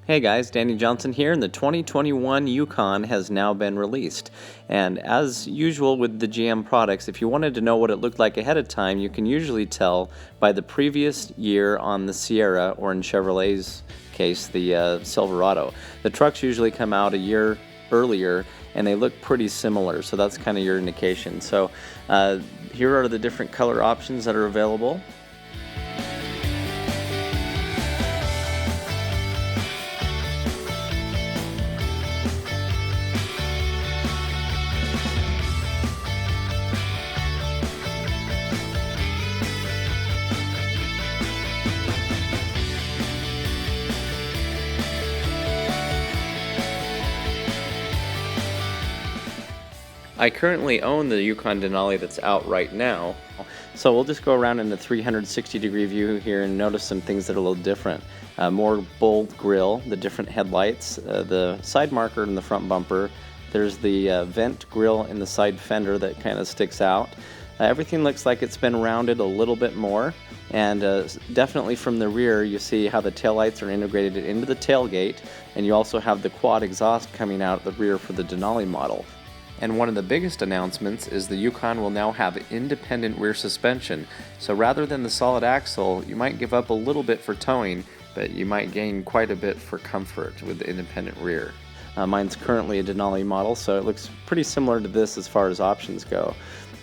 Hey guys, Danny Johnson here, and the 2021 Yukon has now been released. And as usual with the GM products, if you wanted to know what it looked like ahead of time, you can usually tell by the previous year on the Sierra, or in Chevrolet's case, the Silverado. The trucks usually come out a year earlier, and they look pretty similar, so that's kind of your indication. So here are the different color options that are available. I currently own the Yukon Denali that's out right now, so we'll just go around in a 360-degree view here and notice some things that are a little different. More bold grille, the different headlights, the side marker in the front bumper. There's the vent grille in the side fender that kind of sticks out. Everything looks like it's been rounded a little bit more, and definitely from the rear you see how the taillights are integrated into the tailgate, and you also have the quad exhaust coming out the rear for the Denali model. And one of the biggest announcements is the Yukon will now have independent rear suspension. So rather than the solid axle, you might give up a little bit for towing, but you might gain quite a bit for comfort with the independent rear. Mine's currently a Denali model, so it looks pretty similar to this as far as options go.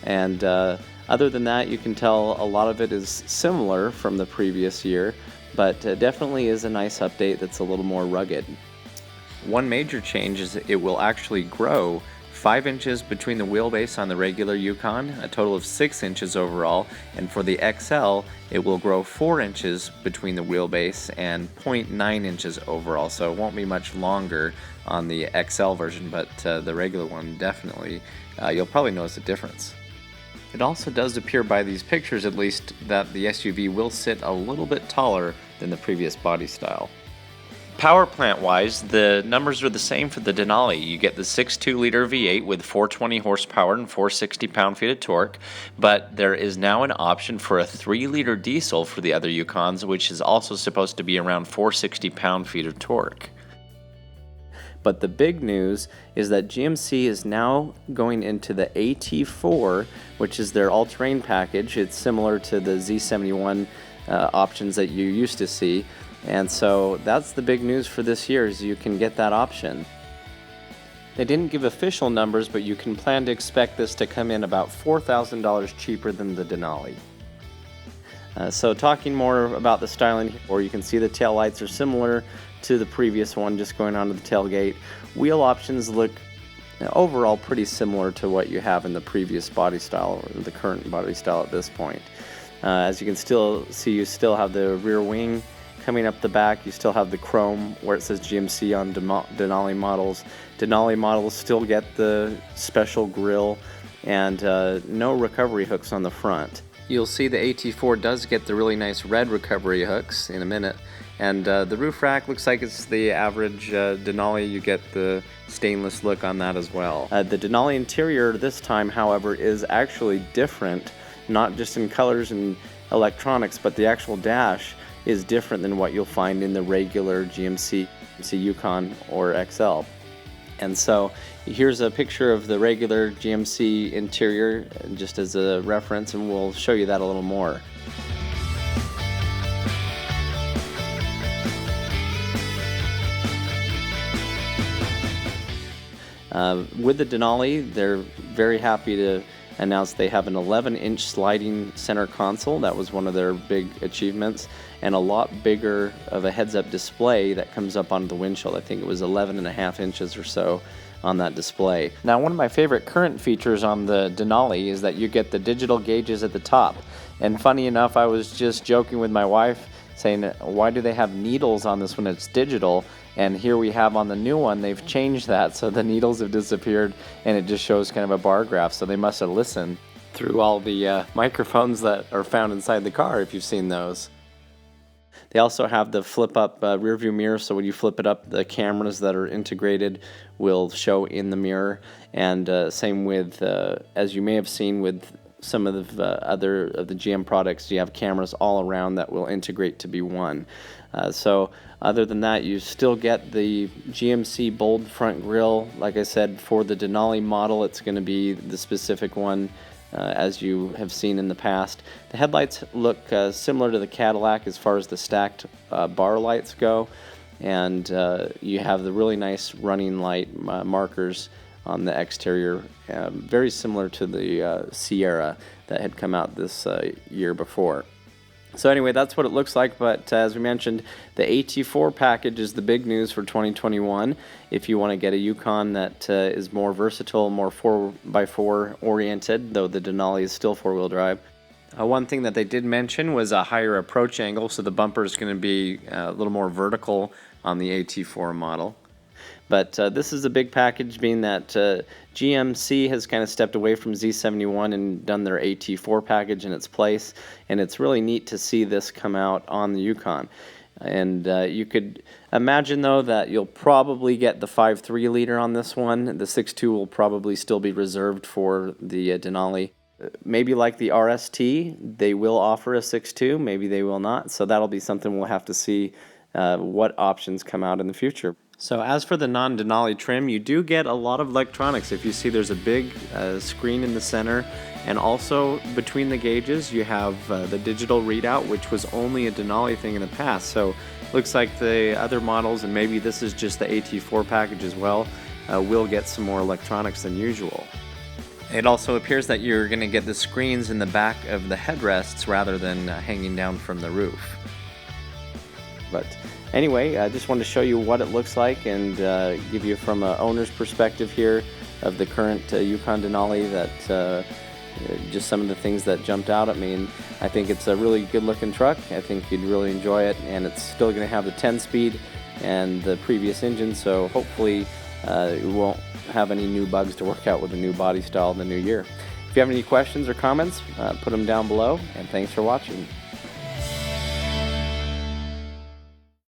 And other than that, you can tell a lot of it is similar from the previous year, but definitely is a nice update that's a little more rugged. One major change is it will actually grow 5 inches between the wheelbase on the regular Yukon, a total of 6 inches overall, and for the XL it will grow 4 inches between the wheelbase and 0.9 inches overall, so it won't be much longer on the XL version, but the regular one definitely, you'll probably notice a difference. It also does appear by these pictures at least that the SUV will sit a little bit taller than the previous body style. Power plant wise, the numbers are the same for the Denali. You get the 6.2 liter V8 with 420 horsepower and 460 pound-feet of torque, but there is now an option for a 3 liter diesel for the other Yukons, which is also supposed to be around 460 pound-feet of torque. But the big news is that GMC is now going into the AT4, which is their all-terrain package. It's similar to the Z71 options that you used to see. And so that's the big news for this year, is you can get that option. They didn't give official numbers, but you can plan to expect this to come in about $4,000 cheaper than the Denali. So talking more about the styling, or you can see the taillights are similar to the previous one, just going onto the tailgate. Wheel options look overall pretty similar to what you have in the previous body style, or the current body style at this point. As you can still see, you still have the rear wing coming up the back. You still have the chrome where it says GMC on Denali models. Denali models still get the special grille and no recovery hooks on the front. You'll see the AT4 does get the really nice red recovery hooks in a minute, and the roof rack looks like it's the average Denali. You get the stainless look on that as well. The Denali interior this time, however, is actually different, not just in colors and electronics, but the actual dash is different than what you'll find in the regular GMC Yukon or XL. And so here's a picture of the regular GMC interior just as a reference, and we'll show you that a little more. With the Denali, they're very happy to announce they have an 11-inch sliding center console. That was one of their big achievements, and a lot bigger of a heads-up display that comes up onto the windshield. I think it was 11.5 inches or so on that display. Now, one of my favorite current features on the Denali is that you get the digital gauges at the top. And funny enough, I was just joking with my wife saying, why do they have needles on this when it's digital? And here we have on the new one, they've changed that, so the needles have disappeared and it just shows kind of a bar graph, so they must have listened through all the microphones that are found inside the car, if you've seen those. They also have the flip-up rear view mirror, so when you flip it up, the cameras that are integrated will show in the mirror. And same with, as you may have seen with some of the other of the GM products, you have cameras all around that will integrate to be one. So other than that, you still get the GMC bold front grille. Like I said, for the Denali model, it's going to be the specific one as you have seen in the past. The headlights look similar to the Cadillac as far as the stacked bar lights go, and you have the really nice running light markers on the exterior, very similar to the Sierra that had come out this year before. So anyway, that's what it looks like, but as we mentioned, the AT4 package is the big news for 2021. If you want to get a Yukon that is more versatile, more 4x4 oriented, though the Denali is still four-wheel drive. One thing that they did mention was a higher approach angle, so the bumper is going to be a little more vertical on the AT4 model. But this is a big package, being that GMC has kind of stepped away from Z71 and done their AT4 package in its place, and it's really neat to see this come out on the Yukon. And you could imagine, though, that you'll probably get the 5.3 liter on this one. The 6.2 will probably still be reserved for the Denali. Maybe like the RST, they will offer a 6.2, maybe they will not. So that'll be something we'll have to see what options come out in the future. So as for the non-Denali trim, you do get a lot of electronics. If you see, there's a big screen in the center, and also between the gauges you have the digital readout, which was only a Denali thing in the past. So looks like the other models, and maybe this is just the AT4 package as well, will get some more electronics than usual. It also appears that you're going to get the screens in the back of the headrests rather than hanging down from the roof. But anyway, I just wanted to show you what it looks like and give you from an owner's perspective here of the current Yukon Denali, that just some of the things that jumped out at me. And I think it's a really good looking truck. I think you'd really enjoy it, and it's still going to have the 10-speed and the previous engine, so hopefully you won't have any new bugs to work out with the new body style in the new year. If you have any questions or comments, put them down below, and thanks for watching.